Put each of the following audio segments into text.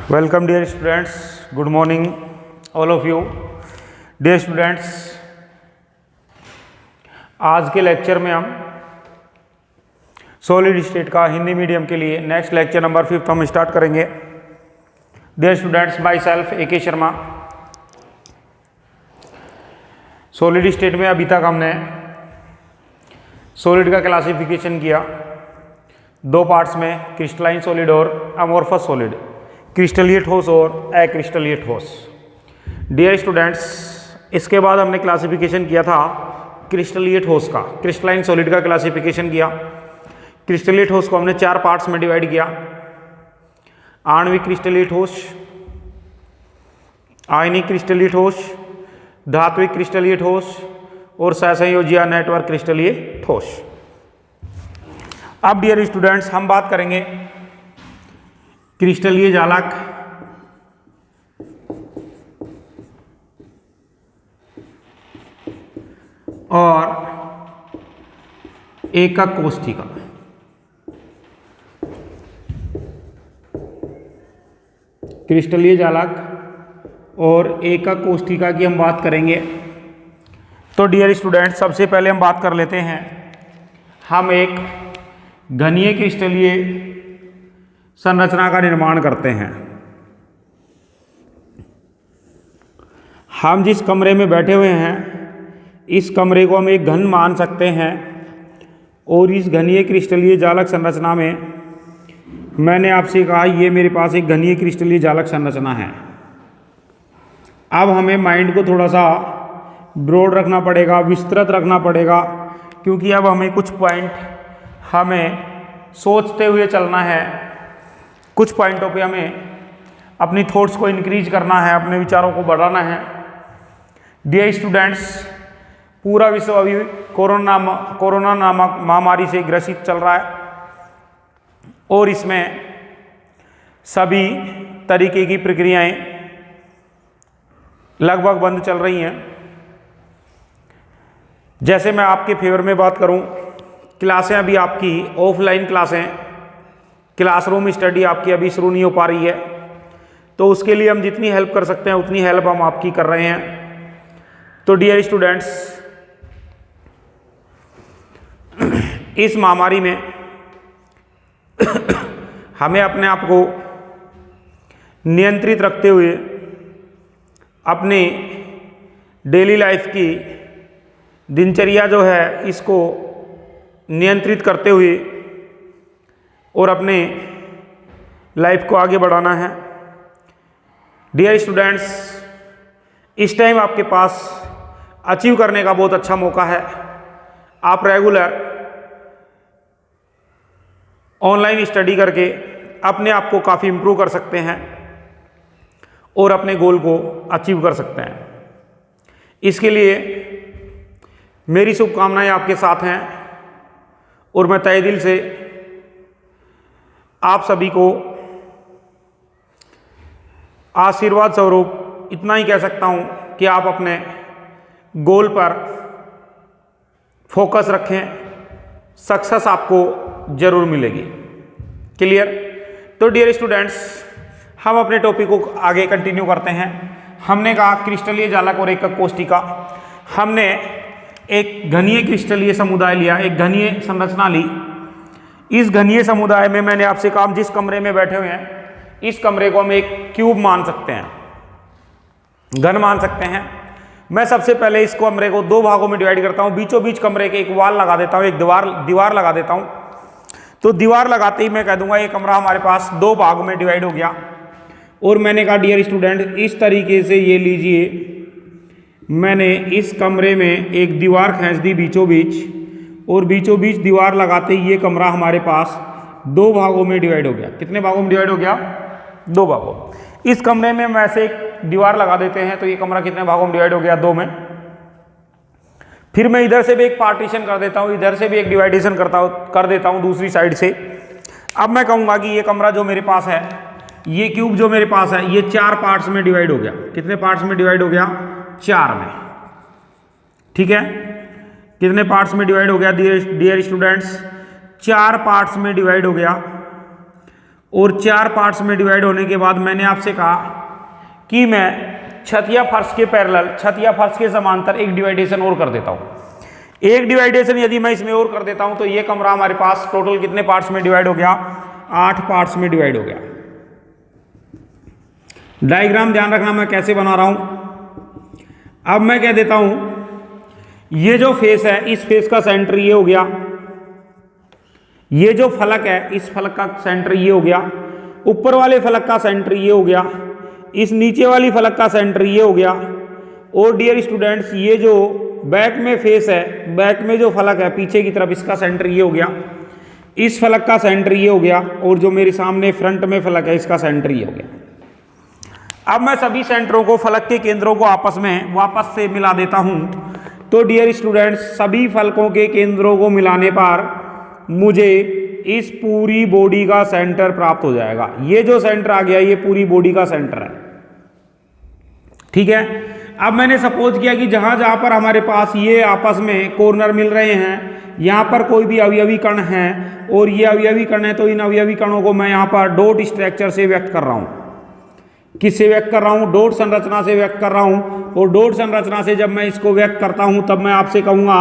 Welcome dear students, good morning all of you. Dear students, आज के lecture में हम सॉलिड स्टेट का हिंदी मीडियम के लिए नेक्स्ट लेक्चर नंबर 5 हम स्टार्ट करेंगे। Dear students, myself AK Sharma. Solid state में अभी तक हमने सॉलिड का क्लासिफिकेशन किया दो पार्ट्स में, क्रिस्टलाइन सॉलिड और अमोर्फस सॉलिड, क्रिस्टलीय ठोस और अक्रिस्टलीय ठोस। डियर स्टूडेंट्स, इसके बाद हमने क्लासिफिकेशन किया था क्रिस्टलीय ठोस का, क्रिस्टलाइन सॉलिड का क्लासिफिकेशन किया। क्रिस्टलीय ठोस को हमने 4 पार्ट्स में डिवाइड किया: आणविक क्रिस्टलीय ठोस, आयनिक क्रिस्टलीय ठोस, धात्विक क्रिस्टलीय ठोस और सहसंयोजी नेटवर्क क्रिस्टलीय ठोस। अब डियर स्टूडेंट्स, हम बात करेंगे क्रिस्टलीय जालक और एकक कोष्ठिका। क्रिस्टलीय जालक और एकक कोष्ठिका की हम बात करेंगे। तो डियर स्टूडेंट, सबसे पहले हम बात कर लेते हैं, हम एक घनीय क्रिस्टलीय संरचना का निर्माण करते हैं। हम जिस कमरे में बैठे हुए हैं, इस कमरे को हम एक घन मान सकते हैं और इस घनीय क्रिस्टलीय जालक संरचना में मैंने आपसे कहा ये मेरे पास एक घनीय क्रिस्टलीय जालक संरचना है। अब हमें माइंड को थोड़ा सा ब्रॉड रखना पड़ेगा, विस्तृत रखना पड़ेगा, क्योंकि अब हमें कुछ पॉइंट हमें सोचते हुए चलना है। कुछ पॉइंटों पे हमें अपनी थॉट्स को इंक्रीज करना है, अपने विचारों को बढ़ाना है। डियर स्टूडेंट्स, पूरा विश्व अभी कोरोना नामक महामारी से ग्रसित चल रहा है और इसमें सभी तरीके की प्रक्रियाएं लगभग बंद चल रही हैं। जैसे मैं आपके फेवर में बात करूं, क्लासें अभी आपकी ऑफलाइन क्लासें, क्लासरूम स्टडी आपकी अभी शुरू नहीं हो पा रही है, तो उसके लिए हम जितनी हेल्प कर सकते हैं उतनी हेल्प हम आपकी कर रहे हैं। तो डियर स्टूडेंट्स, इस महामारी में हमें अपने आप को नियंत्रित रखते हुए अपनी डेली लाइफ की दिनचर्या जो है इसको नियंत्रित करते हुए और अपने लाइफ को आगे बढ़ाना है। डियर स्टूडेंट्स, इस टाइम आपके पास अचीव करने का बहुत अच्छा मौका है। आप रेगुलर ऑनलाइन स्टडी करके अपने आप को काफ़ी इम्प्रूव कर सकते हैं और अपने गोल को अचीव कर सकते हैं। इसके लिए मेरी शुभकामनाएं आपके साथ हैं और मैं तहे दिल से आप सभी को आशीर्वाद स्वरूप इतना ही कह सकता हूं कि आप अपने गोल पर फोकस रखें, सक्सेस आपको जरूर मिलेगी। क्लियर? तो डियर स्टूडेंट्स, हम अपने टॉपिक को आगे कंटिन्यू करते हैं। हमने कहा क्रिस्टलीय जालक और एकक कोष्ठिका। हमने एक घनीय क्रिस्टलीय समुदाय लिया, एक घनीय संरचना ली। इस घनीय समुदाय में मैंने आपसे कहा, जिस कमरे में बैठे हुए हैं इस कमरे को हम एक क्यूब मान सकते हैं, घन मान सकते हैं। मैं सबसे पहले इस कमरे को 2 भागों में डिवाइड करता हूं, बीचों बीच कमरे के एक वॉल लगा देता हूं, एक दीवार लगा देता हूं। तो दीवार लगाते ही मैं कह दूंगा ये कमरा हमारे पास 2 भागों में डिवाइड हो गया। और मैंने कहा डियर स्टूडेंट, इस तरीके से ये लीजिए, मैंने इस कमरे में एक दीवार खींच दी बीचों बीच, और बीचों बीच दीवार लगाते ही ये कमरा हमारे पास 2 भागों में डिवाइड हो गया। कितने भागों में डिवाइड हो गया? 2 भागों। इस कमरे में हम ऐसे एक दीवार लगा देते हैं, तो ये कमरा कितने भागों में डिवाइड हो गया? 2 में। फिर मैं इधर से भी एक पार्टीशन कर देता हूँ, इधर से भी एक डिवाइडेशन कर देता हूँ दूसरी साइड से। अब मैं कहूँगा कि ये कमरा जो मेरे पास है, ये क्यूब जो मेरे पास है, ये 4 पार्ट्स में डिवाइड हो गया। कितने पार्ट्स में डिवाइड हो गया? 4 में। ठीक है? कितने पार्ट्स में डिवाइड हो गया डियर स्टूडेंट्स? 4 पार्ट्स में डिवाइड हो गया। और 4 पार्ट्स में डिवाइड होने के बाद मैंने आपसे कहा कि मैं छतिया फर्श के पैरेलल, छतिया फर्श के समांतर एक डिवाइडेशन और कर देता हूं। एक डिवाइडेशन यदि मैं इसमें और कर देता हूं तो ये कमरा हमारे पास टोटल कितने पार्ट्स में डिवाइड हो गया? 8 पार्ट्स में डिवाइड हो गया। डायग्राम ध्यान रखना मैं कैसे बना रहा हूं। अब मैं कह देता हूं ये जो फेस है, इस फेस का सेंटर ये हो गया, ये जो फलक है इस फलक का सेंटर ये हो गया, ऊपर वाले फलक का सेंटर ये हो गया, इस नीचे वाली फलक का सेंटर ये हो गया, और डियर स्टूडेंट्स ये जो बैक में फेस है, बैक में जो फलक है पीछे की तरफ, इसका सेंटर ये हो गया, इस फलक का सेंटर ये हो गया, और जो मेरे सामने फ्रंट में फलक है इसका सेंटर ये हो गया। अब मैं सभी सेंटरों को, फलक के केंद्रों को आपस में वापस से मिला देता हूं। तो डियर स्टूडेंट्स सभी फलकों के केंद्रों को मिलाने पर मुझे इस पूरी बॉडी का सेंटर प्राप्त हो जाएगा। ये जो सेंटर आ गया ये पूरी बॉडी का सेंटर है, ठीक है। अब मैंने सपोज किया कि जहां जहां पर हमारे पास ये आपस में कॉर्नर मिल रहे हैं, यहां पर कोई भी अवयवी कण है और ये अवयवी कण है, तो इन अवयवी कणों को मैं यहां पर डॉट स्ट्रक्चर से व्यक्त कर रहा हूं। किससे व्यक्त कर रहा हूं? डॉट संरचना से व्यक्त कर रहा हूं। और डॉट संरचना से जब मैं इसको व्यक्त करता हूं तब मैं आपसे कहूंगा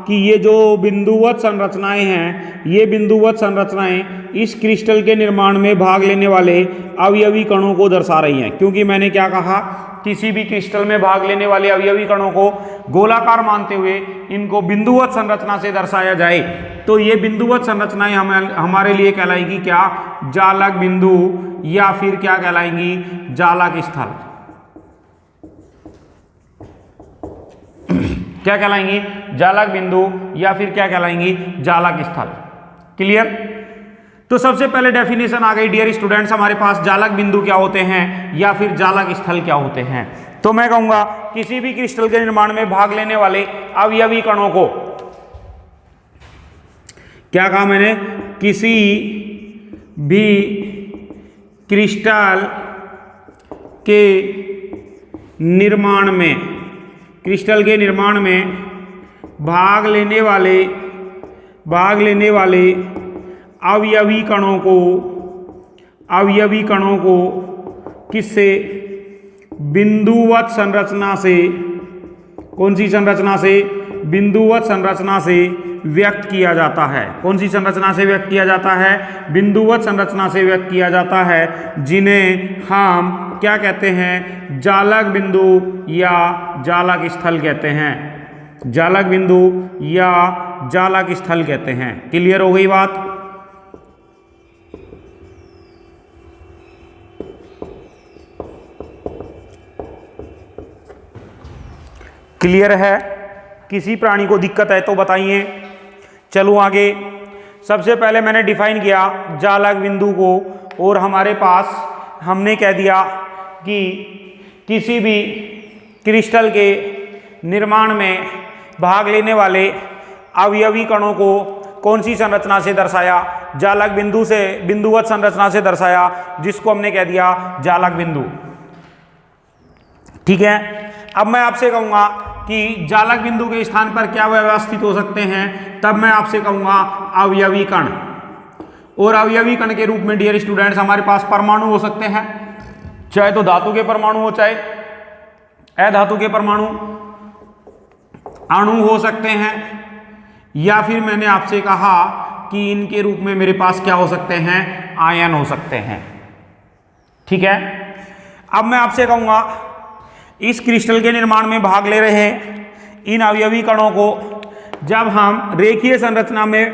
कि ये जो बिंदुवत संरचनाएं हैं, ये बिंदुवत संरचनाएं इस क्रिस्टल के निर्माण में भाग लेने वाले अवयवी कणों को दर्शा रही हैं। क्योंकि मैंने क्या कहा, किसी भी क्रिस्टल में भाग लेने वाले अवयवी कणों को गोलाकार मानते हुए इनको बिंदुवत संरचना से दर्शाया जाए, तो ये बिंदुवत संरचनाएं हमारे लिए कहलाएगी क्या? जालक बिंदु, या फिर क्या कहलाएंगी? जालक स्थल। क्या कहलाएंगी? जालक बिंदु, या फिर क्या कहलाएंगी? जालक स्थल। क्लियर? तो सबसे पहले डेफिनेशन आ गई डियर स्टूडेंट्स हमारे पास, जालक बिंदु क्या होते हैं या फिर जालक स्थल क्या होते हैं। तो मैं कहूंगा किसी भी क्रिस्टल के निर्माण में भाग लेने वाले अवयवी कणों को, क्या कहा मैंने? किसी भी क्रिस्टल के निर्माण में, क्रिस्टल के निर्माण में भाग लेने वाले अवयवी कणों को किससे? बिंदुवत संरचना से। कौन सी संरचना से? बिंदुवत संरचना से व्यक्त किया जाता है। कौन सी संरचना से व्यक्त किया जाता है? बिंदुवत संरचना से व्यक्त किया जाता है, जिन्हें हम क्या कहते हैं? जालक बिंदु या जालक स्थल कहते हैं। जालक बिंदु या जालक स्थल कहते हैं। क्लियर हो गई बात? क्लियर है? किसी प्राणी को दिक्कत है तो बताइए। चलो आगे। सबसे पहले मैंने डिफाइन किया जालक बिंदु को, और हमारे पास हमने कह दिया कि किसी भी क्रिस्टल के निर्माण में भाग लेने वाले अवयवी कणों को कौन सी संरचना से दर्शाया? जालक बिंदु से, बिंदुवत संरचना से दर्शाया, जिसको हमने कह दिया जालक बिंदु। ठीक है। अब मैं आपसे कहूंगा कि जालक बिंदु के स्थान पर क्या व्यवस्थित हो सकते हैं, तब मैं आपसे कहूंगा अवयवी कण। और अवयवी कण के रूप में डियर स्टूडेंट्स हमारे पास परमाणु हो सकते हैं, चाहे तो धातु के परमाणु हो, चाहे अधातु के परमाणु, अणु हो सकते हैं, या फिर मैंने आपसे कहा कि इनके रूप में मेरे पास क्या हो सकते हैं? आयन हो सकते हैं। ठीक है। अब मैं आपसे कहूंगा इस क्रिस्टल के निर्माण में भाग ले रहे इन अवयवी कणों को जब हम रेखीय संरचना में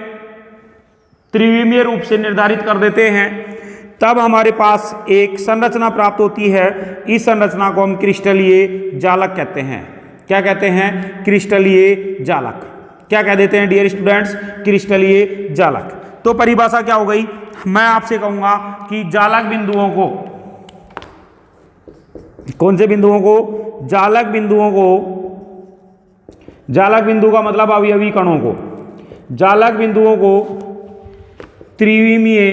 त्रिविमीय रूप से निर्धारित कर देते हैं, तब हमारे पास एक संरचना प्राप्त होती है। इस संरचना को हम क्रिस्टलीय जालक कहते हैं। क्या कहते हैं? क्रिस्टलीय जालक। क्या कह देते हैं डियर स्टूडेंट्स? क्रिस्टलीय जालक। तो परिभाषा क्या हो गई? मैं आपसे कहूंगा कि जालक बिंदुओं को, कौन से बिंदुओं को? जालक बिंदुओं को, जालक बिंदु का मतलब अवयवी कणों को, जालक बिंदुओं को त्रिविमीय,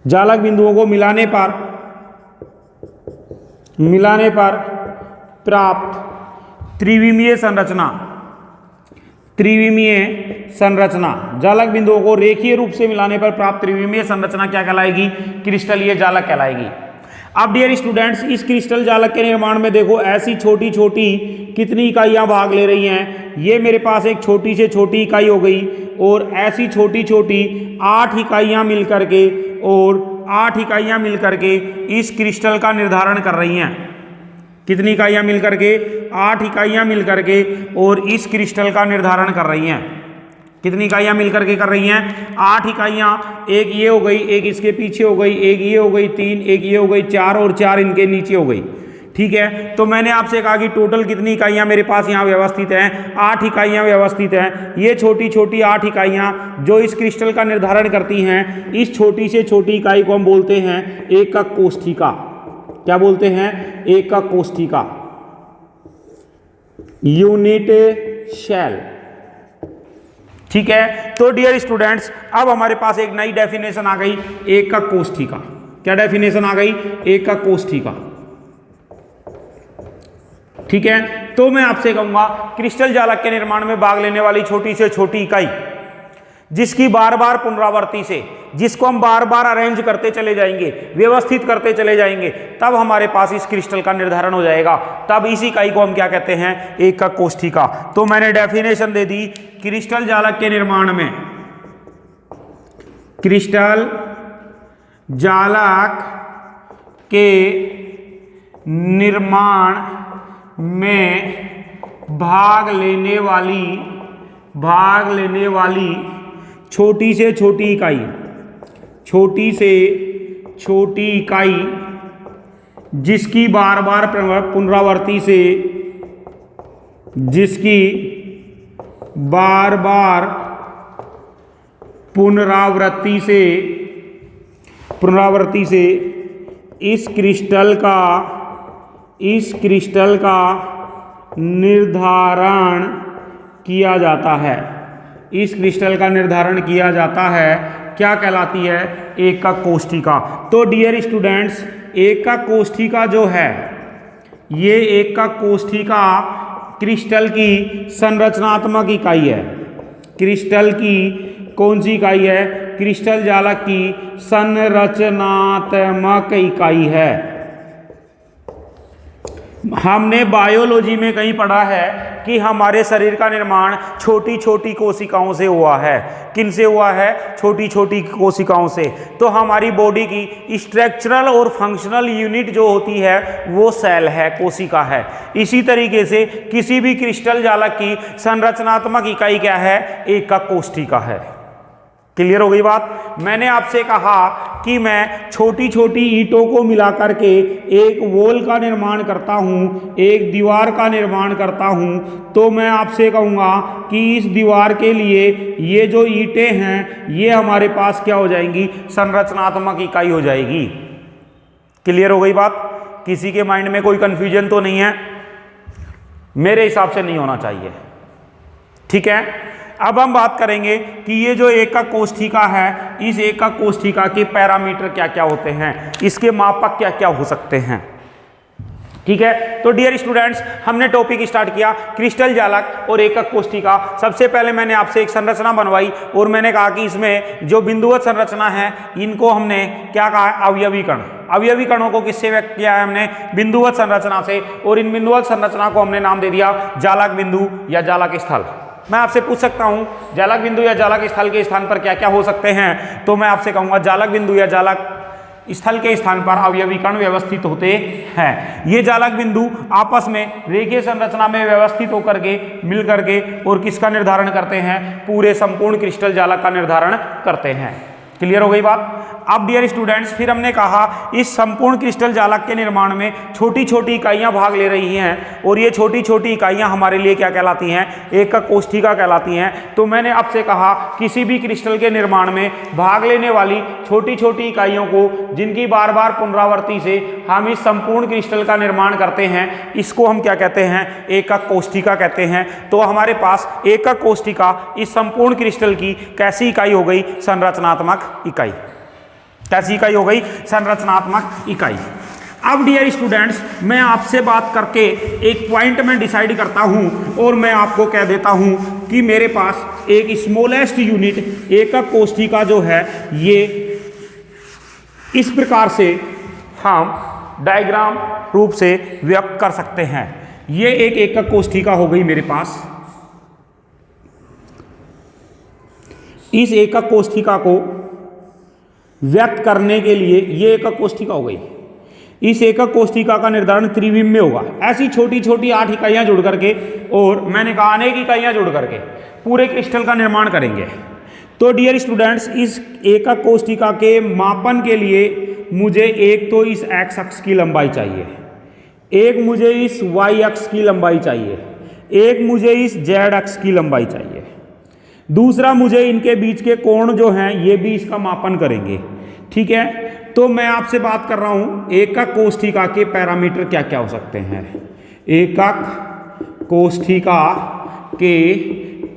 जालक बिंदुओं को मिलाने पर प्राप्त त्रिविमीय संरचना, त्रिविमीय संरचना, जालक बिंदुओं को रेखीय रूप से मिलाने पर प्राप्त त्रिविमीय संरचना क्या कहलाएगी? क्रिस्टलीय जालक कहलाएगी। अब डियर स्टूडेंट्स, इस क्रिस्टल जालक के निर्माण में देखो ऐसी छोटी छोटी कितनी इकाइयां भाग ले रही हैं। ये मेरे पास एक छोटी से छोटी इकाई हो गई और ऐसी छोटी छोटी 8 इकाइयां मिल करके और 8 इकाइयां मिल करके इस क्रिस्टल का निर्धारण कर रही हैं। कितनी इकाइयां मिल करके? 8 इकाइयां मिल करके और इस क्रिस्टल का निर्धारण कर रही हैं। कितनी इकाइयां मिल करके कर रही हैं? 8 इकाइयां। एक ये हो गई, एक इसके पीछे हो गई, एक ये हो गई 3, एक ये हो गई 4 और 4 इनके नीचे हो गई। ठीक है, तो मैंने आपसे कहा कि टोटल कितनी इकाइयां मेरे पास यहाँ व्यवस्थित हैं? 8 इकाइयां व्यवस्थित हैं। ये छोटी छोटी 8 इकाइयां जो इस क्रिस्टल का निर्धारण करती हैं, इस छोटी से छोटी इकाई को हम बोलते हैं एकक कोष्ठिका। क्या बोलते हैं? एकक कोष्ठिका, यूनिट शेल। ठीक है, तो डियर स्टूडेंट्स, अब हमारे पास एक नई डेफिनेशन आ गई एकक कोष्ठिका। क्या डेफिनेशन आ गई? एकक कोष्ठिका। ठीक है, तो मैं आपसे कहूंगा क्रिस्टल जालक के निर्माण में भाग लेने वाली छोटी से छोटी इकाई जिसकी बार बार पुनरावृत्ति से, जिसको हम बार बार अरेंज करते चले जाएंगे, व्यवस्थित करते चले जाएंगे, तब हमारे पास इस क्रिस्टल का निर्धारण हो जाएगा। तब इस इकाई को हम क्या कहते हैं? एकक कोष्ठिका। तो मैंने डेफिनेशन दे दी क्रिस्टल जालक के निर्माण में, क्रिस्टल जालक के निर्माण में भाग लेने वाली छोटी से छोटी इकाई, छोटी से छोटी इकाई जिसकी बार बार पुनरावृत्ति से, जिसकी बार बार पुनरावृत्ति से इस क्रिस्टल का निर्धारण किया जाता है। इस क्रिस्टल का निर्धारण किया जाता है, क्या कहलाती है? एकक कोष्ठिका। तो डियर स्टूडेंट्स, एकक कोष्ठिका जो है, ये एकक कोष्ठिका क्रिस्टल की संरचनात्मक इकाई है। क्रिस्टल की कौन सी इकाई है? क्रिस्टल जालक की संरचनात्मक इकाई है। हमने बायोलॉजी में कहीं पढ़ा है कि हमारे शरीर का निर्माण छोटी छोटी कोशिकाओं से हुआ है। किन से हुआ है? छोटी छोटी कोशिकाओं से। तो हमारी बॉडी की स्ट्रक्चरल और फंक्शनल यूनिट जो होती है वो सेल है, कोशिका है। इसी तरीके से किसी भी क्रिस्टल जालक की संरचनात्मक इकाई क्या है? एकक कोष्ठिका है। क्लियर हो गई बात? मैंने आपसे कहा कि मैं छोटी छोटी ईंटों को मिला करके एक वॉल का निर्माण करता हूँ, एक दीवार का निर्माण करता हूँ। तो मैं आपसे कहूँगा कि इस दीवार के लिए ये जो ईंटें हैं ये हमारे पास क्या हो जाएंगी? संरचनात्मक इकाई हो जाएगी। क्लियर हो गई बात? किसी के माइंड में कोई कंफ्यूजन तो नहीं है? मेरे हिसाब से नहीं होना चाहिए। ठीक है, अब हम बात करेंगे कि ये जो एकक कोष्ठिका है, इस एकक कोष्ठिका के पैरामीटर क्या क्या होते हैं, इसके मापक क्या क्या हो सकते हैं। ठीक है, तो डियर स्टूडेंट्स, हमने टॉपिक स्टार्ट किया क्रिस्टल जालक और एकक कोष्ठिका। सबसे पहले मैंने आपसे एक संरचना बनवाई और मैंने कहा कि इसमें जो बिंदुवत संरचना है इनको हमने क्या कहा? अवयवी कण। अवयवी कणों को किससे व्यक्त किया है हमने? बिंदुवत संरचना से। और इन बिंदुवत संरचना को हमने नाम दे दिया जालक बिंदु या जालक स्थल। मैं आपसे पूछ सकता हूं जालक बिंदु या जालक स्थल के स्थान पर क्या क्या हो सकते हैं? तो मैं आपसे कहूंगा जालक बिंदु या जालक स्थल के स्थान पर अवयवी कण व्यवस्थित होते हैं। ये जालक बिंदु आपस में रेखीय संरचना में व्यवस्थित होकर के मिल करके और किसका निर्धारण करते हैं? पूरे संपूर्ण क्रिस्टल जालक का निर्धारण करते हैं। क्लियर हो गई बात? अब डियर स्टूडेंट्स, फिर हमने कहा इस संपूर्ण क्रिस्टल जालक के निर्माण में छोटी छोटी इकाइयां भाग ले रही हैं और ये छोटी छोटी इकाइयां हमारे लिए क्या कहलाती हैं? एकक कोष्ठिका कहलाती हैं। तो मैंने आपसे कहा किसी भी क्रिस्टल के निर्माण में भाग लेने वाली छोटी छोटी इकाइयों को, जिनकी बार बार पुनरावृत्ति से हम इस संपूर्ण क्रिस्टल का निर्माण करते हैं, इसको हम क्या कहते हैं? एकक कोष्ठिका कहते हैं। तो हमारे पास एकक कोष्ठिका इस संपूर्ण क्रिस्टल की कैसी इकाई हो गई? संरचनात्मक इकाई। कैसी इकाई हो गई? संरचनात्मक इकाई। अब डियर स्टूडेंट्स, मैं आपसे बात करके एक पॉइंट में डिसाइड करता हूं और मैं आपको कह देता हूं कि मेरे पास एक स्मॉलेस्ट यूनिट एकक कोष्ठिका जो है ये इस प्रकार से हम डायग्राम रूप से व्यक्त कर सकते हैं। ये एक एकक कोष्ठिका हो गई मेरे पास। इस एकक कोष्ठिका को व्यक्त करने के लिए ये एकक कोष्ठिका हो गई। इस एकक कोष्ठिका का निर्धारण त्रिविम में होगा। ऐसी छोटी छोटी 8 इकाइयां जुड़ करके, और मैंने कहा अनेक इकाइयां जुड़ करके पूरे क्रिस्टल का निर्माण करेंगे। तो डियर स्टूडेंट्स, इस एकक कोष्ठिका के मापन के लिए मुझे एक तो इस एक्स अक्ष की लंबाई चाहिए, एक मुझे इस वाई अक्ष की लंबाई चाहिए, एक मुझे इस जेड अक्ष की लंबाई चाहिए, दूसरा मुझे इनके बीच के कोण जो हैं ये भी इसका मापन करेंगे। ठीक है, तो मैं आपसे बात कर रहा हूं एकक कोष्ठिका के पैरामीटर क्या क्या हो सकते हैं। एकक कोष्ठिका के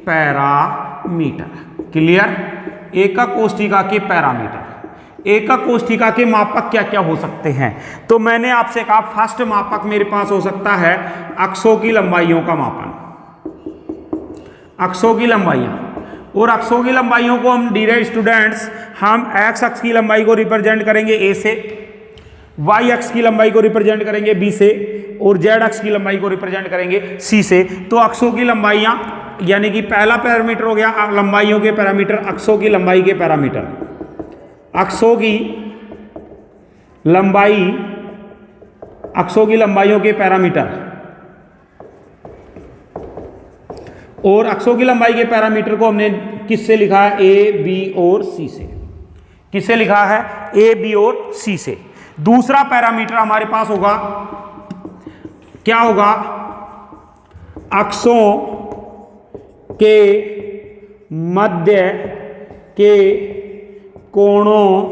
पैरामीटर, क्लियर। एकक कोष्ठिका के पैरामीटर, एकक कोष्ठिका के मापक क्या क्या हो सकते हैं। तो मैंने आपसे कहा फर्स्ट मापक मेरे पास हो सकता है अक्षों की लंबाइयों का मापन, अक्षों की लंबाइयां। और अक्षों की लंबाइयों को हम डियर स्टूडेंट्स, हम एक्स अक्ष की लंबाई को रिप्रेजेंट करेंगे ए से, वाई अक्ष की लंबाई को रिप्रेजेंट करेंगे बी से, और जेड अक्ष की लंबाई को रिप्रेजेंट करेंगे सी से। तो अक्षों की लंबाइयां, यानी कि पहला पैरामीटर हो गया लंबाइयों के पैरामीटर, अक्षों की लंबाई के पैरामीटर, अक्षों की लंबाई, अक्षों की लंबाइयों के पैरामीटर। और अक्षों की लंबाई के पैरामीटर को हमने किससे लिखा है, ए बी और सी से। किससे लिखा है, ए बी और सी से। दूसरा पैरामीटर हमारे पास होगा, क्या होगा, अक्षों के मध्य के कोणों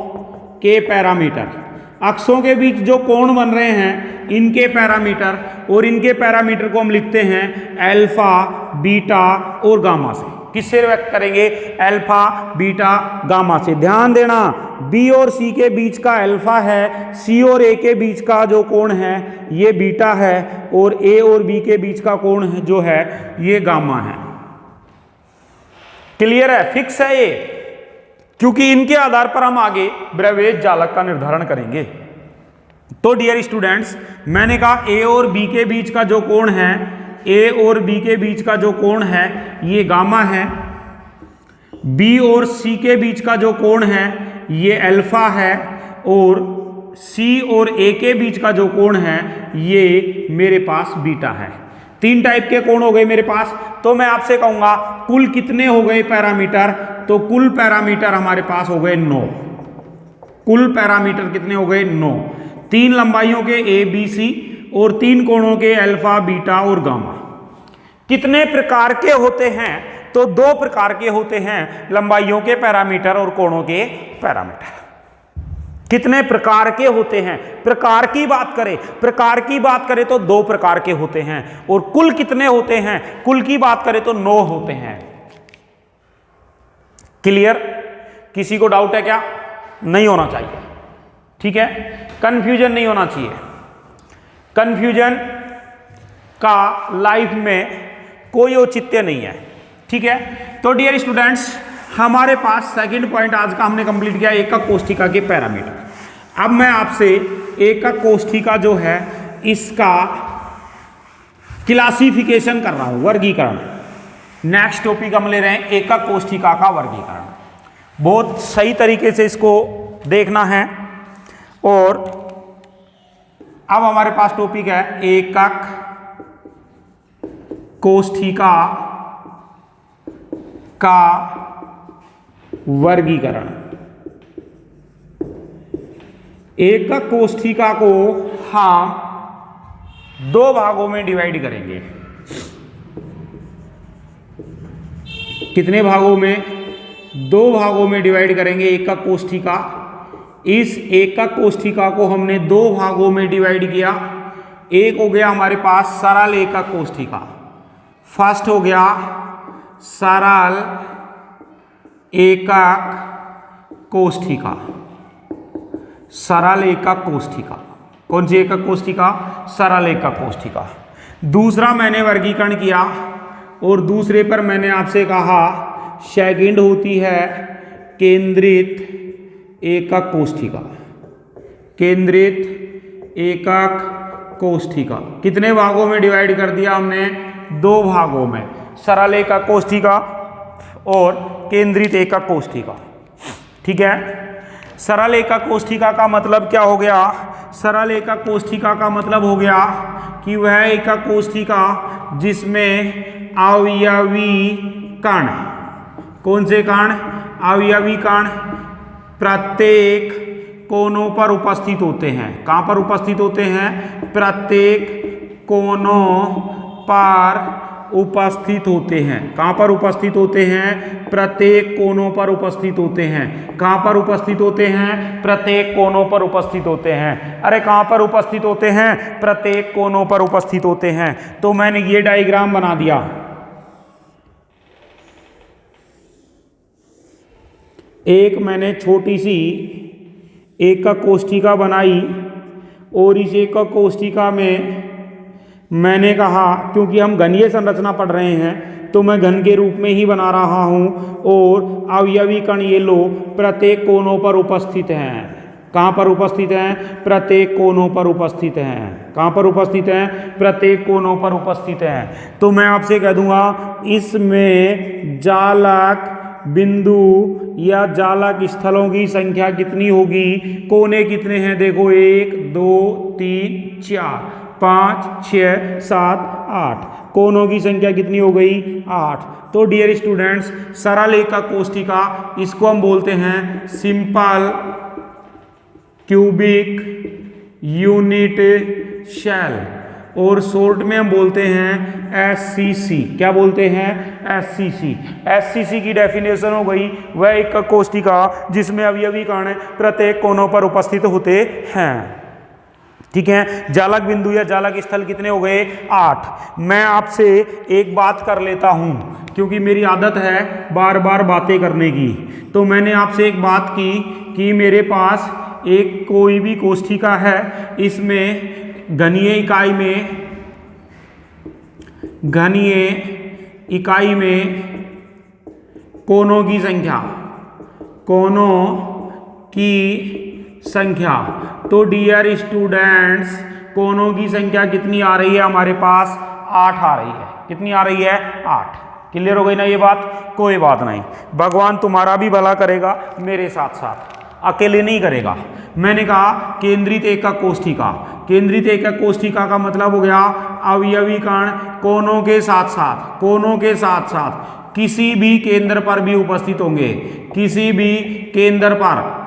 के पैरामीटर। अक्षों के बीच जो कोण बन रहे हैं इनके पैरामीटर, और इनके पैरामीटर को हम लिखते हैं अल्फा, बीटा और गामा से। किससे व्यक्त करेंगे, अल्फा, बीटा, गामा से। ध्यान देना, बी और सी के बीच का अल्फा है, सी और ए के बीच का जो कोण है ये बीटा है, और ए और बी के बीच का कोण है जो है ये गामा है। क्लियर है, फिक्स है ये, क्योंकि इनके आधार पर हम आगे ब्रेवेज जालक का निर्धारण करेंगे। तो डियर स्टूडेंट्स, मैंने कहा ए और बी के बीच का जो कोण है, ए और बी के बीच का जो कोण है ये गामा है, बी और सी के बीच का जो कोण है ये अल्फा है, और सी और ए के बीच का जो कोण है ये मेरे पास बीटा है। 3 टाइप के कोण हो गए मेरे पास। तो मैं आपसे कहूंगा कुल कितने हो गए पैरामीटर, तो कुल पैरामीटर हमारे पास हो गए 9। कुल पैरामीटर कितने हो गए, 9। 3 लंबाइयों के ए बी सी और 3 कोणों के अल्फा, बीटा और गामा। कितने प्रकार के होते हैं, तो 2 प्रकार के होते हैं, लंबाइयों के पैरामीटर और कोणों के पैरामीटर। कितने प्रकार के होते हैं, प्रकार की बात करें, प्रकार की बात करें तो 2 प्रकार के होते हैं। और कुल कितने होते हैं, कुल की बात करें तो 9 होते हैं। क्लियर, किसी को डाउट है क्या, नहीं होना चाहिए। ठीक है, कंफ्यूजन नहीं होना चाहिए। कंफ्यूजन का लाइफ में कोई औचित्य नहीं है। ठीक है, तो डियर स्टूडेंट्स, हमारे पास सेकंड पॉइंट आज का हमने कंप्लीट किया, एकक कोष्ठिका के पैरामीटर। अब मैं आपसे एकक कोष्ठिका जो है इसका क्लासिफिकेशन कर रहा हूं, वर्गीकरण। नेक्स्ट टॉपिक हम ले रहे हैं एकक कोष्ठिका का वर्गीकरण। बहुत सही तरीके से इसको देखना है। और अब हमारे पास टॉपिक है एकक कोष्ठिका का वर्गीकरण। एकक कोष्ठिका को हम 2 भागों में डिवाइड करेंगे। कितने भागों में, 2 भागों में डिवाइड करेंगे एकक कोष्ठिका। इस एकक कोष्ठिका को हमने 2 भागों में डिवाइड किया। एक हो गया हमारे पास सरल एकक कोष्ठिका, फर्स्ट हो गया सरल एकक कोष्ठिका, सरल एकक कोष्ठिका। कौन सी एकक कोष्ठिका? सरल एकक कोष्ठिका। दूसरा मैंने वर्गीकरण किया और दूसरे पर मैंने आपसे कहा सेकंड होती है केंद्रित एकक कोष्ठिका। केंद्रित एकक कोष्ठिका कितने भागों में डिवाइड कर दिया हमने? 2 भागों में, सरल एकक कोष्ठिका और केंद्रित एकक कोष्ठिका। ठीक है, सरल एकक कोष्ठिका का मतलब क्या हो गया? सरल एकक कोष्ठिका का मतलब हो गया कि वह एकक कोष्ठिका जिसमें अवयवी कण, कौन से कण? अवयवी कण प्रत्येक कोनों पर उपस्थित होते हैं। कहाँ पर उपस्थित होते हैं? प्रत्येक कोनों पर उपस्थित होते हैं। कहाँ पर उपस्थित होते हैं? प्रत्येक कोनों पर उपस्थित होते हैं। कहाँ पर उपस्थित होते हैं? प्रत्येक कोनों पर उपस्थित होते हैं। अरे कहाँ पर उपस्थित होते हैं? प्रत्येक कोनों पर उपस्थित होते हैं। तो मैंने ये डायग्राम बना दिया। एक मैंने छोटी सी एकक कोष्ठिका बनाई और इस एकक कोष्ठिका में मैंने कहा, क्योंकि हम घनीय संरचना पढ़ रहे हैं तो मैं घन के रूप में ही बना रहा हूं, और अवयवी कण ये लो प्रत्येक कोनों पर उपस्थित हैं। कहाँ पर उपस्थित हैं? प्रत्येक कोनों पर उपस्थित हैं। कहाँ पर उपस्थित हैं? प्रत्येक कोनों पर उपस्थित हैं। तो मैं आपसे कह दूंगा इसमें जालक बिंदु या जालक स्थलों की संख्या कितनी होगी? कोने कितने हैं? देखो 1 2 3 4 5 6 7 8, कोनों की संख्या कितनी हो गई? 8। तो डियर स्टूडेंट्स, सरल एकक कोष्ठिका इसको हम बोलते हैं सिंपल क्यूबिक यूनिट शेल, और शॉर्ट में हम बोलते हैं एससीसी। क्या बोलते हैं? एससीसी। एससीसी की डेफिनेशन हो गई वह एकक कोष्ठिका जिसमें अवयवी कण प्रत्येक कोनों पर उपस्थित होते हैं। ठीक है, जालक बिंदु या जालक स्थल कितने हो गए? 8। मैं आपसे एक बात कर लेता हूं, क्योंकि मेरी आदत है बार बार बातें करने की। तो मैंने आपसे एक बात की कि मेरे पास एक कोई भी कोष्ठिका है, इसमें घनीय इकाई में कोनों की संख्या, तो डियर स्टूडेंट्स कोनों की संख्या कितनी आ रही है हमारे पास? 8 आ रही है। कितनी आ रही है? 8। क्लियर हो गई ना ये बात? कोई बात नहीं, भगवान तुम्हारा भी भला करेगा, मेरे साथ साथ, अकेले नहीं करेगा। मैंने कहा केंद्रित एकक कोष्ठिका। केंद्रित एकक कोष्ठिका का मतलब हो गया अवयवी कण कोनों के साथ किसी भी केंद्र पर भी उपस्थित होंगे। किसी भी केंद्र पर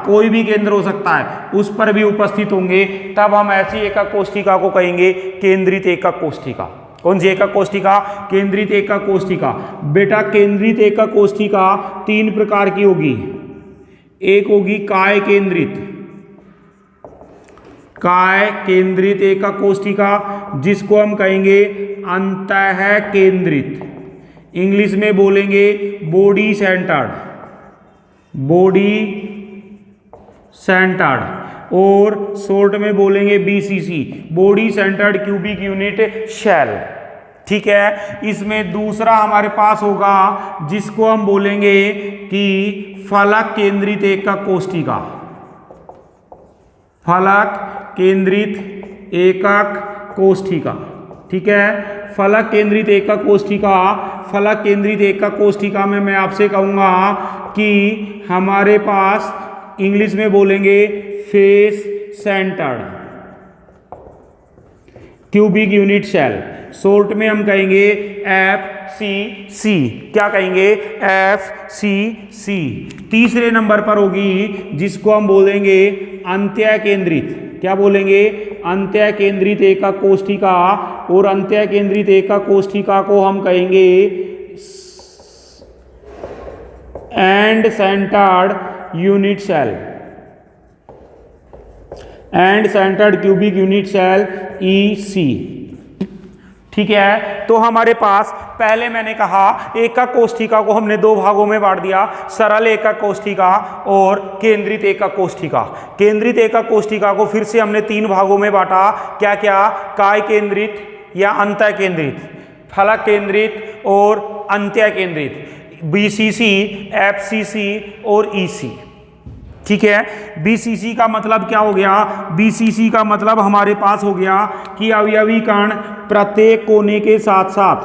कोई भी केंद्र हो सकता है, उस पर भी उपस्थित होंगे, तब हम ऐसी एकक कोष्ठिका को कहेंगे केंद्रित एकक कोष्ठिका। कौन सी एकक कोष्ठिका? केंद्रित एकक कोष्ठिका। बेटा केंद्रित एकक कोष्ठिका 3 प्रकार की होगी। एक होगी काय केंद्रित एकक कोष्ठिका, जिसको हम कहेंगे अंतः केंद्रित, इंग्लिश में बोलेंगे बॉडी सेंटर्ड, और शॉर्ट में बोलेंगे BCC, body centred cubic unit cell. ठीक है, इसमें दूसरा हमारे पास होगा जिसको हम बोलेंगे कि फलक केंद्रित एकक कोष्ठिका। फलक केंद्रित एकक कोष्ठिका। ठीक है, फलक केंद्रित एकक कोष्ठिका में मैं आपसे कहूंगा कि हमारे पास इंग्लिश में बोलेंगे face centred cubic unit cell, short में हम कहेंगे FCC। क्या कहेंगे? FCC। तीसरे नंबर पर होगी जिसको हम बोलेंगे अंत्य केंद्रित। क्या बोलेंगे? अंत्य केंद्रित एकक कोष्ठिका, और अंत्य केंद्रित एकक कोष्ठिका को हम कहेंगे end centred unit cell, end centred cubic unit cell EC। ठीक है। तो हमारे पास पहले मैंने कहा एकक कोष्ठिका को हमने दो भागों में बांट दिया, सरल एकक कोष्ठिका और केंद्रित एकक कोष्ठिका। केंद्रित एकक कोष्ठिका को फिर से हमने तीन भागों में बांटा, क्या क्या, काय केंद्रित या अंतः केंद्रित, फलक केंद्रित और अंत्य केंद्रित, बीसीसी, एफसीसी और ईसी। ठीक है। बीसीसी का मतलब क्या हो गया, बीसीसी का मतलब हमारे पास हो गया कि अवयवी कण प्रत्येक कोने के साथ साथ,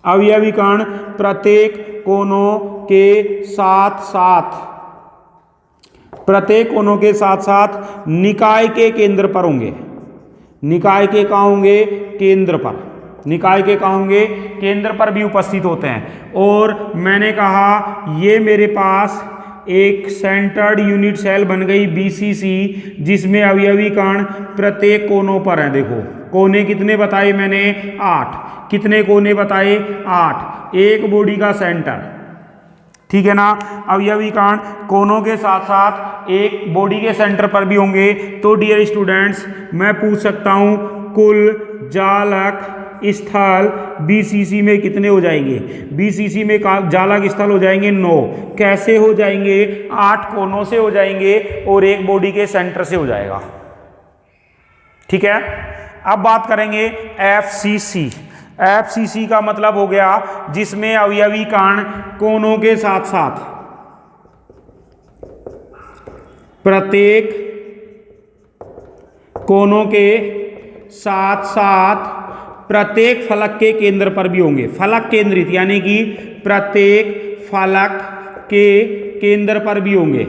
अवयवी कण प्रत्येक कोनों के साथ साथ, प्रत्येक कोनों के साथ साथ निकाय के केंद्र पर होंगे। निकाय के कहाँ होंगे, केंद्र पर। निकाय के कहाँ होंगे, केंद्र पर भी उपस्थित होते हैं। और मैंने कहा ये मेरे पास एक सेंटर्ड यूनिट सेल बन गई बीसीसी, जिसमें अवयवी कण प्रत्येक कोनों पर हैं। देखो कोने कितने बताए मैंने, 8। कितने कोने बताए, 8। एक बॉडी का सेंटर, ठीक है ना। अवयवी कण कोनों के साथ साथ एक बॉडी के सेंटर पर भी होंगे। तो डियर स्टूडेंट्स, मैं पूछ सकता हूं कुल जालक स्थल बीसीसी में कितने हो जाएंगे। बीसीसी में जालक स्थल हो जाएंगे 9। कैसे हो जाएंगे, 8 कोनों से हो जाएंगे और एक बॉडी के सेंटर से हो जाएगा। ठीक है। अब बात करेंगे एफसीसी। एफसीसी का मतलब हो गया जिसमें अवयवी कण कोनों के साथ साथ, प्रत्येक कोनों के साथ साथ प्रत्येक फलक के केंद्र पर भी होंगे। फलक केंद्रित यानी कि प्रत्येक फलक के केंद्र पर भी होंगे।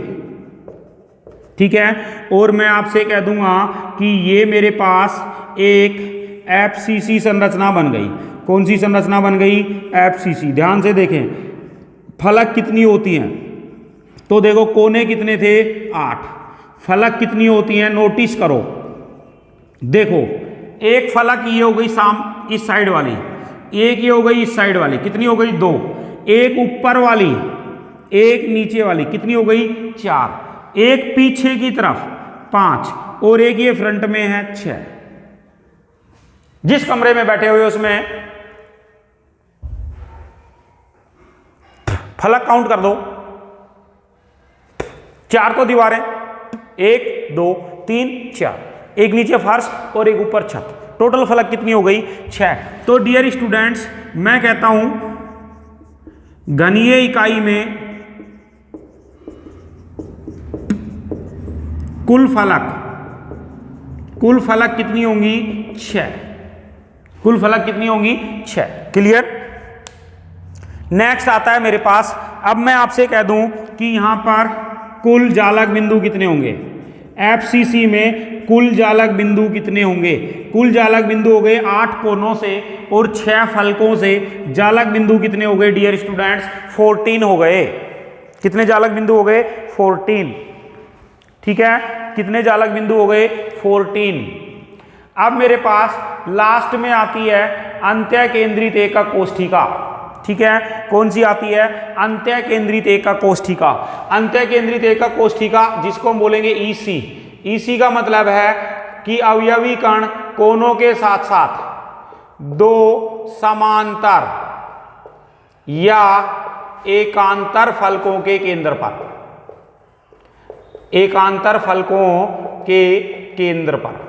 ठीक है। और मैं आपसे कह दूंगा कि ये मेरे पास एक एफसीसी संरचना बन गई। कौन सी संरचना बन गई, एफसीसी। ध्यान से देखें फलक कितनी होती हैं, तो देखो कोने कितने थे, 8। फलक कितनी होती हैं, नोटिस करो। देखो एक फलक ये हो गई इस साइड वाली, एक ये हो गई इस साइड वाली, कितनी हो गई, 2। एक ऊपर वाली, एक नीचे वाली, कितनी हो गई, 4। एक पीछे की तरफ 5 और एक ये फ्रंट में है 6। जिस कमरे में बैठे हुए उसमें फलक काउंट कर दो, 4 तो दीवारें, 1 2 3 4, एक नीचे फर्श और एक ऊपर छत। टोटल फलक कितनी हो गई, 6। तो डियर स्टूडेंट्स, मैं कहता हूं घनीय इकाई में कुल फलक कितनी होंगी, 6। कुल फलक कितनी होंगी, 6। क्लियर। नेक्स्ट आता है मेरे पास, अब मैं आपसे कह दूं कि यहां पर कुल जालक बिंदु कितने होंगे। एफसीसी में कुल जालक बिंदु कितने होंगे, कुल जालक बिंदु हो गए 8 कोनों से और 6 फलकों से। जालक बिंदु कितने हो गए डियर स्टूडेंट्स, 14 हो गए। कितने जालक बिंदु हो गए, 14। ठीक है। कितने जालक बिंदु हो गए, 14। अब मेरे पास लास्ट में आती है अंत्य केंद्रित एकक कोष्ठिका। ठीक है। कौन सी आती है, अंत्य केंद्रित एकक कोष्ठिका। अंत्य केंद्रित एकक कोष्ठिका जिसको हम बोलेंगे ईसी। ईसी का मतलब है कि अवयवी कण कोनों के साथ साथ 2 समांतर या एकांतर फलकों के केंद्र पर, एकांतर फलकों के केंद्र पर।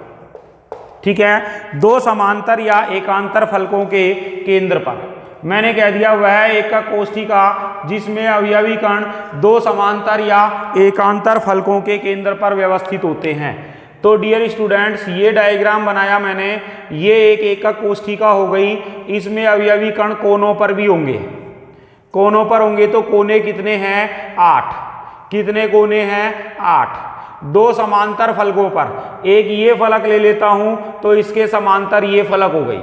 ठीक है। 2 समांतर या एकांतर फलकों के केंद्र पर। मैंने कह दिया वह एकक कोष्ठिका जिसमें अवयवी कण 2 समांतर या एकांतर फलकों के केंद्र पर व्यवस्थित होते हैं। तो डियर स्टूडेंट्स, ये डायग्राम बनाया मैंने, ये एक एकक कोष्ठिका हो गई। इसमें अवयवी कण कोनों पर भी होंगे। कोनों पर होंगे तो कोने कितने हैं, 8। कितने कोने हैं, 8। 2 समांतर फलकों पर, एक ये फलक ले लेता हूं तो इसके समांतर ये फलक हो गई।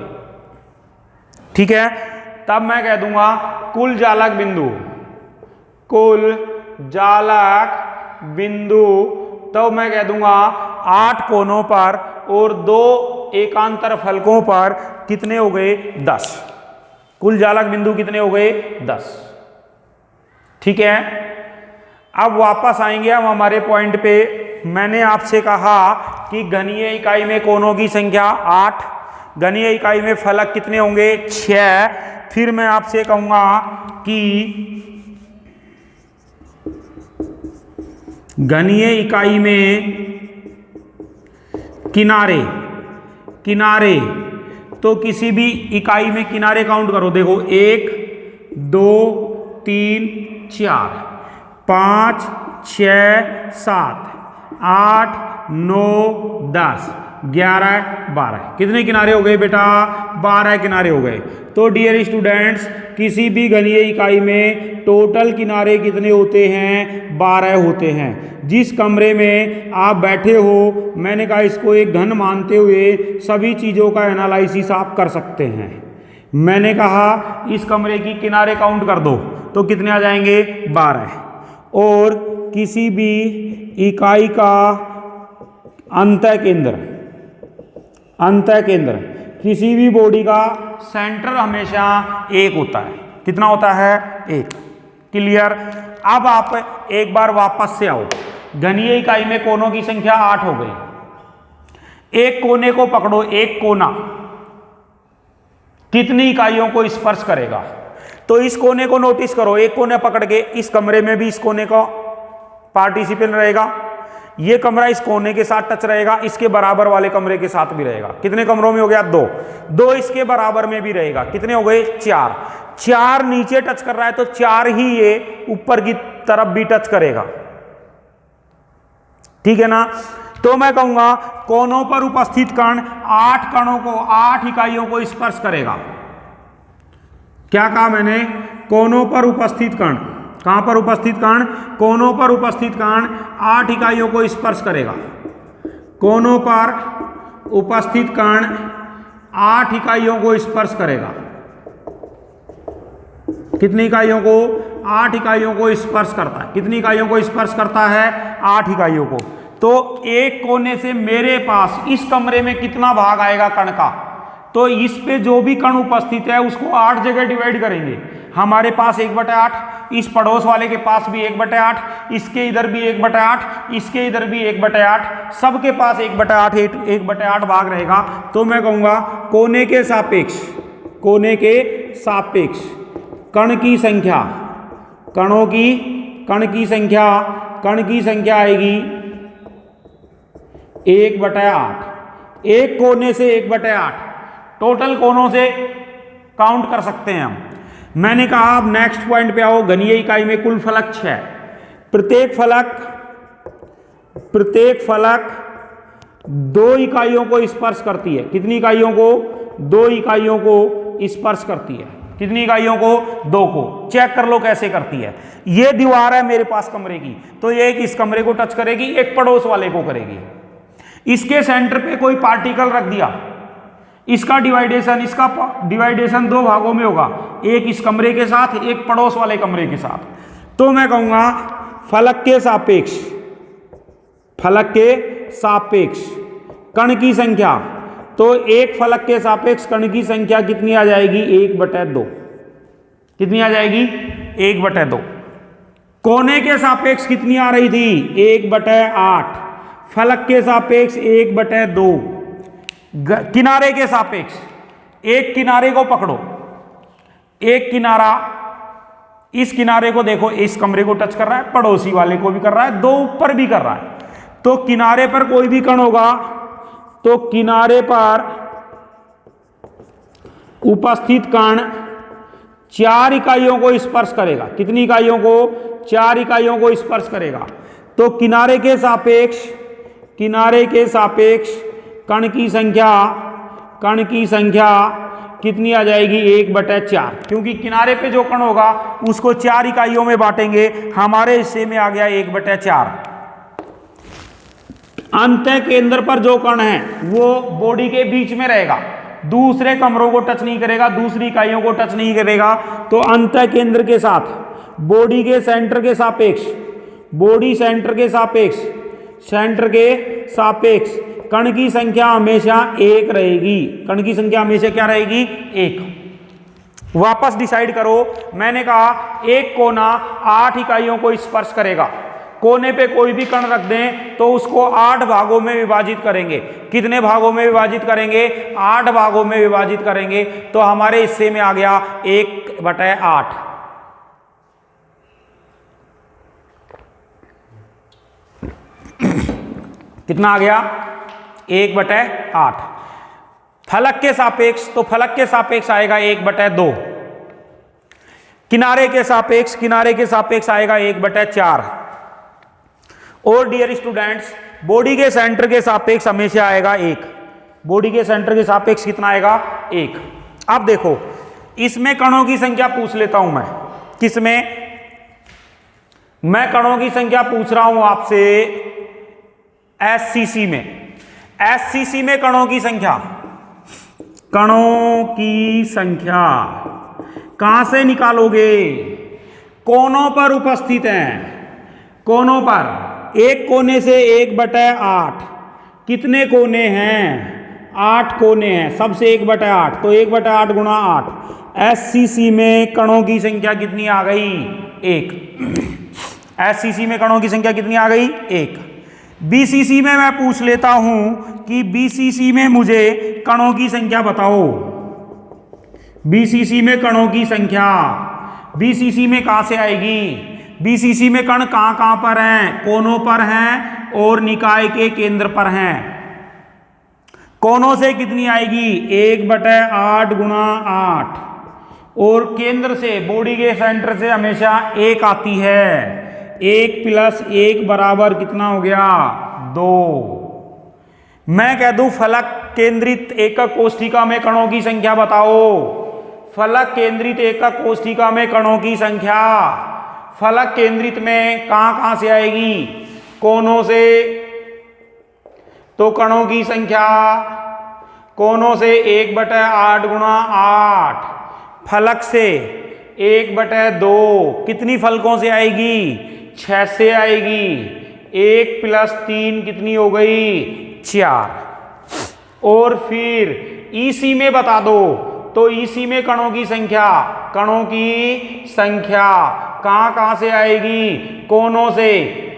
ठीक है। तब मैं कह दूंगा कुल जालक बिंदु, कुल जालक बिंदु, तो मैं कह दूंगा 8 कोनों पर और 2 एकांतर फलकों पर कितने हो गए, 10। कुल जालक बिंदु कितने हो गए, 10। ठीक है। अब वापस आएंगे हम हमारे पॉइंट पे। मैंने आपसे कहा कि घनीय इकाई में कोनों की संख्या 8 घनीय इकाई में फलक कितने होंगे? 6। फिर मैं आपसे कहूंगा कि घनीय इकाई में किनारे, किनारे तो किसी भी इकाई में किनारे काउंट करो। देखो 1 2 3 4 5 6 7 8 9 10 11 12। कितने किनारे हो गए बेटा? 12 किनारे हो गए। तो डियर स्टूडेंट्स, किसी भी घनीय इकाई में टोटल किनारे कितने होते हैं? 12 होते हैं। जिस कमरे में आप बैठे हो, मैंने कहा इसको एक घन मानते हुए सभी चीज़ों का एनालिसिस आप कर सकते हैं। मैंने कहा इस कमरे की किनारे काउंट कर दो तो कितने आ जाएंगे? 12। और किसी भी इकाई का अंतः केंद्र, अंतः केंद्र किसी भी बॉडी का सेंटर हमेशा 1 होता है। कितना होता है? 1। क्लियर? अब आप एक बार वापस से आओ। घनीय इकाई में कोनों की संख्या 8 हो गई। एक कोने को पकड़ो, एक कोना कितनी इकाइयों को स्पर्श करेगा? तो इस कोने को नोटिस करो। एक कोने पकड़ के इस कमरे में भी इस कोने का पार्टिसिपेंट रहेगा। ये कमरा इस कोने के साथ टच रहेगा, इसके बराबर वाले कमरे के साथ भी रहेगा। कितने कमरों में हो गया? 2। 2 इसके बराबर में भी रहेगा। कितने हो गए? 4। 4 नीचे टच कर रहा है तो 4 ही ये ऊपर की तरफ भी टच करेगा। ठीक है ना? तो मैं कहूंगा कोनों पर उपस्थित कण 8 कणों को, 8 इकाइयों को स्पर्श करेगा। क्या कहा मैंने? कोनों पर उपस्थित कण। कहां पर उपस्थित कण? कोनों पर उपस्थित कण 8 इकाइयों को स्पर्श करेगा। कोनों पर उपस्थित कण 8 इकाइयों को स्पर्श करेगा। कितनी इकाइयों को? 8 इकाइयों को स्पर्श करता है। कितनी इकाइयों को स्पर्श करता है? 8 इकाइयों को। तो एक कोने से मेरे पास इस कमरे में कितना भाग आएगा कण का? तो इस पे जो भी कण उपस्थित है उसको 8 जगह डिवाइड करेंगे। हमारे पास 1/8, इस पड़ोस वाले के पास भी 1/8, इसके इधर भी 1/8, इसके इधर भी 1/8, सबके पास 1/8 1/8 भाग रहेगा। तो मैं कहूंगा कोने के सापेक्ष, कोने के सापेक्ष कण की संख्या, कणों की, कण की संख्या, कण की संख्या आएगी 1/8। एक कोने से 1/8, टोटल कोनों से काउंट कर सकते हैं हम। मैंने कहा अब नेक्स्ट पॉइंट पे आओ। घनीय इकाई में कुल फलक 6। प्रत्येक फलक 2 इकाइयों को स्पर्श करती है। कितनी इकाइयों को? 2 इकाइयों को स्पर्श करती है। कितनी इकाइयों को? 2 को। चेक कर लो कैसे करती है। ये दीवार है मेरे पास कमरे की, तो एक इस कमरे को टच करेगी, एक पड़ोस वाले को करेगी। इसके सेंटर पे कोई पार्टिकल रख दिया, इसका डिवाइडेशन 2 भागों में होगा, एक इस कमरे के साथ, एक पड़ोस वाले कमरे के साथ। तो मैं कहूंगा फलक के सापेक्ष, फलक के सापेक्ष कण की संख्या, तो एक फलक के सापेक्ष कण की संख्या कितनी आ जाएगी? 1/2। कितनी आ जाएगी? 1/2। कोने के सापेक्ष कितनी आ रही थी? 1/8। फलक के सापेक्ष 1/2। किनारे के सापेक्ष, एक किनारे को पकड़ो, एक किनारा इस किनारे को देखो, इस कमरे को टच कर रहा है, पड़ोसी वाले को भी कर रहा है, 2 ऊपर भी कर रहा है। तो किनारे पर कोई भी कण होगा तो किनारे पर उपस्थित कण 4 इकाइयों को स्पर्श करेगा। कितनी इकाइयों को? 4 इकाइयों को स्पर्श करेगा। तो किनारे के सापेक्ष, किनारे के सापेक्ष कण की संख्या, कण की संख्या कितनी आ जाएगी? 1/4। क्योंकि किनारे पे जो कण होगा उसको 4 इकाइयों में बांटेंगे, हमारे हिस्से में आ गया 1/4। अंतः केंद्र पर जो कण है वो बॉडी के बीच में रहेगा, दूसरे कमरों को टच नहीं करेगा, दूसरी इकाइयों को टच नहीं करेगा। तो अंतः केंद्र के साथ बॉडी के सेंटर के सापेक्ष, बॉडी सेंटर के सापेक्ष, सेंटर के सापेक्ष कण की संख्या हमेशा 1 रहेगी। कण की संख्या हमेशा क्या रहेगी? 1। वापस डिसाइड करो। मैंने कहा एक कोना 8 इकाइयों को स्पर्श करेगा। कोने पे कोई भी कण रख दें तो उसको 8 भागों में विभाजित करेंगे। कितने भागों में विभाजित करेंगे? 8 भागों में विभाजित करेंगे। तो हमारे हिस्से में आ गया 1/8। कितना आ गया? 1/8। फलक के सापेक्ष, तो फलक के सापेक्ष आएगा 1/2। किनारे के सापेक्ष आएगा 1/4। और डियर स्टूडेंट्स, बॉडी के सेंटर के सापेक्ष हमेशा आएगा 1। बॉडी के सेंटर के सापेक्ष कितना आएगा? 1। अब देखो, इसमें कणों की संख्या पूछ लेता हूं मैं। किसमें? मैं कणों की संख्या पूछ रहा हूं आपसे एससीसी में। एससीसी में कणों की संख्या कहां से निकालोगे? कोनों पर उपस्थित हैं। कोनों पर एक कोने से 1/8। कितने कोने हैं? 8 कोने हैं। सबसे 1/8, तो 1/8 गुणा 8। एससीसी में कणों की संख्या कितनी आ गई? 1। एससीसी में कणों की संख्या कितनी आ गई? 1। बीसीसी में मैं पूछ लेता हूं कि बीसीसी में मुझे कणों की संख्या बताओ। बीसीसी में कणों की संख्या, बीसीसी में कहां से आएगी? बीसीसी में कण कहां पर हैं? कोनों पर हैं और निकाय के केंद्र पर हैं। कोनों से कितनी आएगी? 1/8 गुणा 8। और केंद्र से, बॉडी के सेंटर से हमेशा 1 आती है। 1 + 1 बराबर कितना हो गया? 2। मैं कह दूं फलक केंद्रित एकक कोष्ठिका में कणों की संख्या बताओ। फलक केंद्रित एकक कोष्ठिका में कणों की संख्या, फलक केंद्रित में कहां से आएगी? कोनों से। तो कणों की संख्या कोनों से 1/8 गुणा 8। फलक से 1/2। कितनी फलकों से आएगी? 6 से आएगी। 1 + 3 कितनी हो गई? 4। और फिर ईसी में बता दो। तो ईसी में कणों की संख्या कहां से आएगी? कोनों से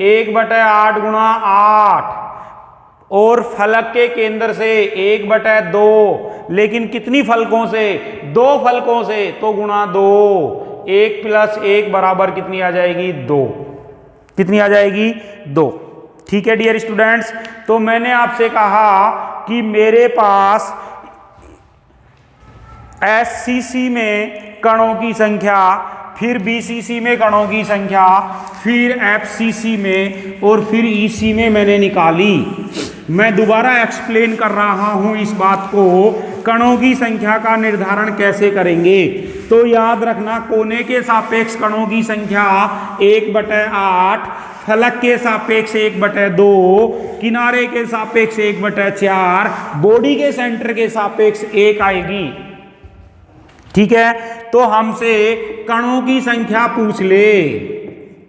1/8 गुणा 8। और फलक के केंद्र से 1/2। लेकिन कितनी फलकों से? 2 फलकों से, तो गुणा 2। 1 + 1 बराबर कितनी आ जाएगी? 2। कितनी आ जाएगी? 2। ठीक है डियर स्टूडेंट्स, तो मैंने आपसे कहा कि मेरे पास एससीसी में कणों की संख्या, फिर बीसीसी में कणों की संख्या, फिर एफसीसी में और फिर ईसी में मैंने निकाली। मैं दोबारा एक्सप्लेन कर रहा हूं इस बात को, कणों की संख्या का निर्धारण कैसे करेंगे। तो याद रखना, कोने के सापेक्ष कणों की संख्या 1/8, फलक के सापेक्ष 1/2, किनारे के सापेक्ष 1/4, बॉडी के सेंटर के सापेक्ष 1 आएगी। ठीक है, तो हमसे कणों की संख्या पूछ ले,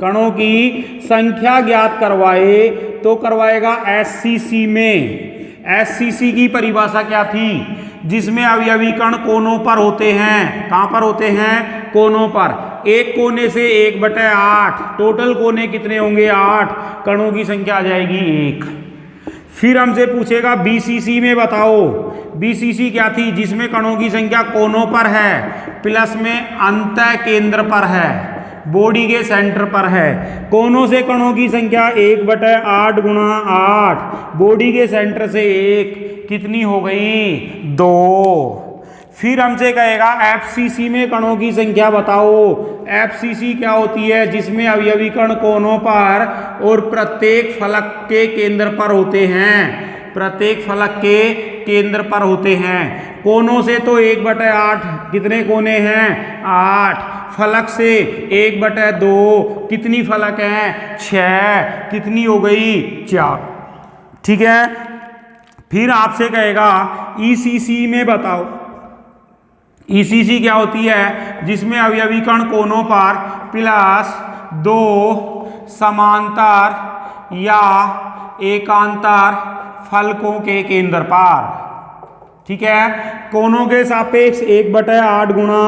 कणों की संख्या ज्ञात करवाए तो करवाएगा एससीसी में। एससीसी की परिभाषा क्या थी? जिसमें अवयवी कण कोनों पर होते हैं। कहां पर होते हैं? कोनों पर। एक कोने से 1/8, टोटल कोने कितने होंगे? 8। कणों की संख्या आ जाएगी 1। फिर हमसे पूछेगा बीसीसी में बताओ। बीसीसी क्या थी? जिसमें कणों की संख्या कोनों पर है, प्लस में अंतः केंद्र पर है, बॉडी के सेंटर पर है। कोनों से कणों की संख्या 1/8 गुणा 8, बॉडी के सेंटर से 1, कितनी हो गई? 2। फिर हमसे कहेगा एफसीसी में कणों की संख्या बताओ। एफसीसी क्या होती है? जिसमें अवयवी कण कोनों पर और प्रत्येक फलक के केंद्र पर होते हैं। प्रत्येक फलक के केंद्र पर होते हैं। कोनों से तो 1/8, कितने कोने हैं? 8। फलक से 1/2, कितनी फलक हैं? 6, कितनी हो गई? 4। ठीक है, फिर आपसे कहेगा ईसीसी में बताओ। ईसीसी क्या होती है? जिसमें अवयवी कण कोनों पर प्लस 2 समांतर या एकांतर फलकों के केंद्र पर, ठीक है। कोनों के सापेक्ष 1/8 गुणा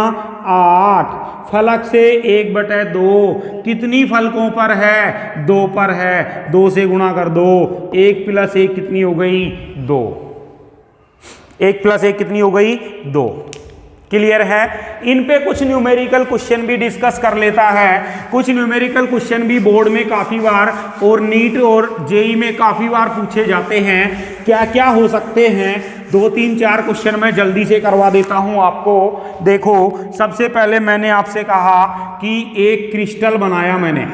8, फलक से 1/2, कितनी फलकों पर है? 2 पर है, 2 से गुणा कर दो, 1 + 1 कितनी हो गई? 2। 1 + 1 कितनी हो गई? 2। क्लियर है। इन पे कुछ न्यूमेरिकल क्वेश्चन भी डिस्कस कर लेता है। कुछ न्यूमेरिकल क्वेश्चन भी बोर्ड में काफ़ी बार और नीट और जेई में काफ़ी बार पूछे जाते हैं। क्या क्या हो सकते हैं? 2, 3, 4 क्वेश्चन मैं जल्दी से करवा देता हूं आपको। देखो, सबसे पहले मैंने आपसे कहा कि एक क्रिस्टल बनाया मैंने।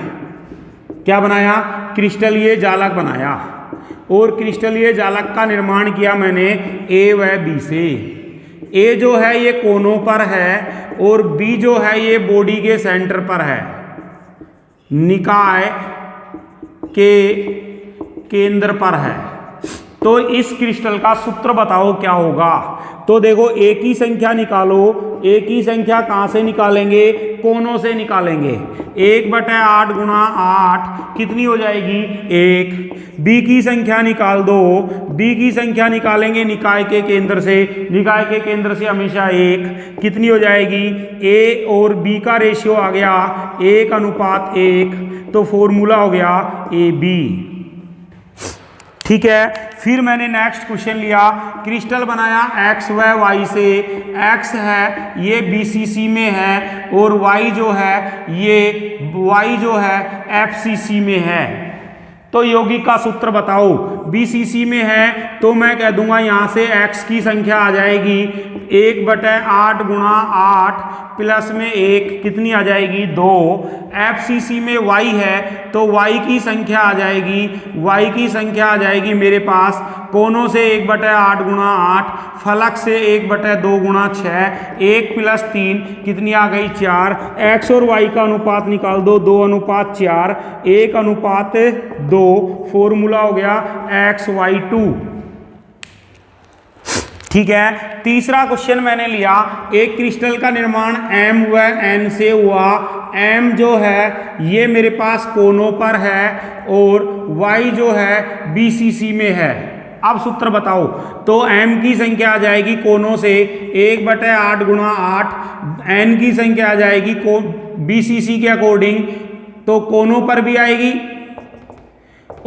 क्या बनाया? क्रिस्टलीय जालक बनाया। और क्रिस्टलीय जालक का निर्माण किया मैंने ए व बी से। ए जो है ये कोनों पर है और बी जो है ये बॉडी के सेंटर पर है, निकाय के केंद्र पर है। तो इस क्रिस्टल का सूत्र बताओ क्या होगा? तो देखो, ए की संख्या निकालो। ए की संख्या कहाँ से निकालेंगे? कोनों से निकालेंगे। 1/8 गुणा 8 कितनी हो जाएगी? 1। बी की संख्या निकाल दो। बी की संख्या निकालेंगे निकाय के केंद्र से। निकाय के केंद्र से हमेशा 1 कितनी हो जाएगी? ए और बी का रेशियो आ गया 1:1। तो फॉर्मूला हो गया AB। ठीक है। फिर मैंने नेक्स्ट क्वेश्चन लिया, क्रिस्टल बनाया x व y से। x है ये BCC में है और y जो है FCC में है। तो यौगिक का सूत्र बताओ। BCC में है तो मैं कह दूंगा यहां से x की संख्या आ जाएगी 1/8 गुणा 8 प्लस में 1 कितनी आ जाएगी? 2। FCC में y है तो y की संख्या आ जाएगी मेरे पास कोनों से 1/8 गुणा 8, फलक से 1/2 गुणा 6, 1 + 3 कितनी आ गई? 4। x और y का अनुपात निकाल दो, 2:4, 1:2। फॉर्मूला हो गया XY2। ठीक है। तीसरा क्वेश्चन मैंने लिया, एक क्रिस्टल का निर्माण M व N से हुआ। M जो है ये मेरे पास कोनों पर है और Y जो है BCC में है। अब सूत्र बताओ। तो M की संख्या आ जाएगी कोनों से 1/8 गुणा 8, N की संख्या आ जाएगी BCC के अकॉर्डिंग तो कोनों पर भी आएगी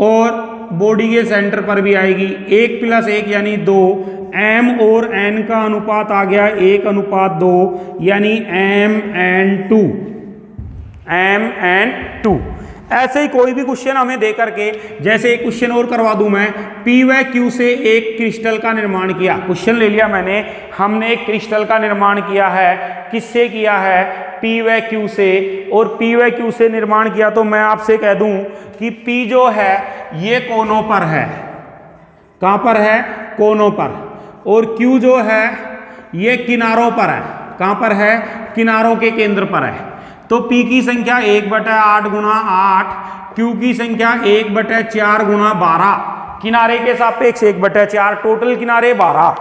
और बॉडी के सेंटर पर भी आएगी। 1 + 1 यानी 2। M और N का अनुपात आ गया 1:2 यानी MN2। ऐसे ही कोई भी क्वेश्चन हमें दे करके, जैसे एक क्वेश्चन और करवा दूं मैं, P व Q से एक क्रिस्टल का निर्माण किया। क्वेश्चन ले लिया मैंने, हमने एक क्रिस्टल का निर्माण किया है। किससे किया है? P व Q से। और P व Q से निर्माण किया तो मैं आपसे कह दूं कि P जो है ये कोनों पर है। कहां पर है? कोनों पर। और Q जो है ये किनारों पर है। कहां पर है? किनारों के केंद्र पर है। तो P की संख्या 1/8 गुणा 8, Q की संख्या 1/4 गुणा 12, किनारे के सापेक्ष 1/4, टोटल किनारे 12।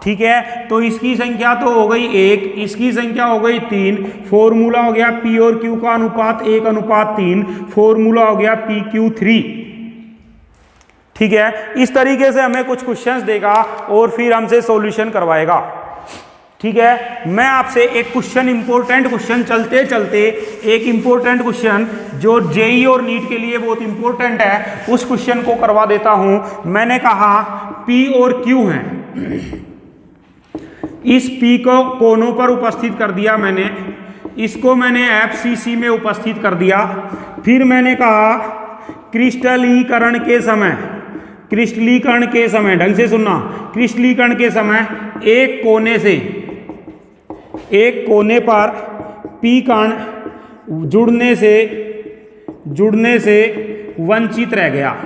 ठीक है। तो इसकी संख्या तो हो गई 1, इसकी संख्या हो गई 3। फॉर्मूला हो गया P और Q का अनुपात 1:3। फॉर्मूला हो गया PQ3। ठीक है। इस तरीके से हमें कुछ क्वेश्चंस देगा और फिर हमसे सॉल्यूशन करवाएगा। ठीक है। मैं आपसे एक क्वेश्चन, इंपॉर्टेंट क्वेश्चन, चलते चलते एक इंपॉर्टेंट क्वेश्चन जो जेई और नीट के लिए बहुत इंपॉर्टेंट है उस क्वेश्चन को करवा देता हूं। मैंने कहा P और Q हैं। इस P को कोनों पर उपस्थित कर दिया मैंने, इसको मैंने FCC में उपस्थित कर दिया। फिर मैंने कहा क्रिस्टलीकरण के समय, ढंग से सुनना, क्रिस्टलीकरण के समय एक कोने पर P कण जुड़ने से वंचित रह गया।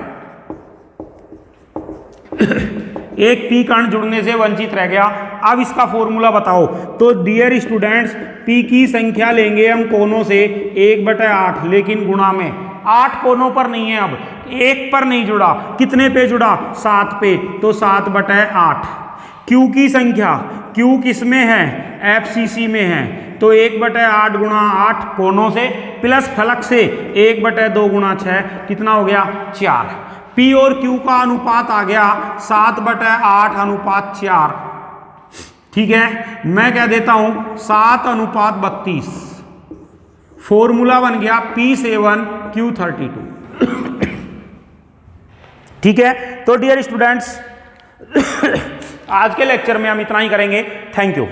एक P कण जुड़ने से वंचित रह गया। अब इसका फॉर्मूला बताओ। तो डियर स्टूडेंट्स, P की संख्या लेंगे हम कोनों से 1/8, लेकिन गुणा में 8 कोनों पर नहीं है। अब 1 पर नहीं जुड़ा, कितने पे जुड़ा? 7 पे, तो 7/8। Q की संख्या, Q किस में है? FCC में है। तो 1/8 गुणा 8 कोनों से प्लस फलक से 1/2 गुणा 6 कितना हो गया? 4। P और Q का अनुपात आ गया 7/8:4। ठीक है, मैं कह देता हूं 7:32। फॉर्मूला बन गया P7Q32। ठीक है, तो डियर स्टूडेंट्स आज के लेक्चर में हम इतना ही करेंगे। Thank you.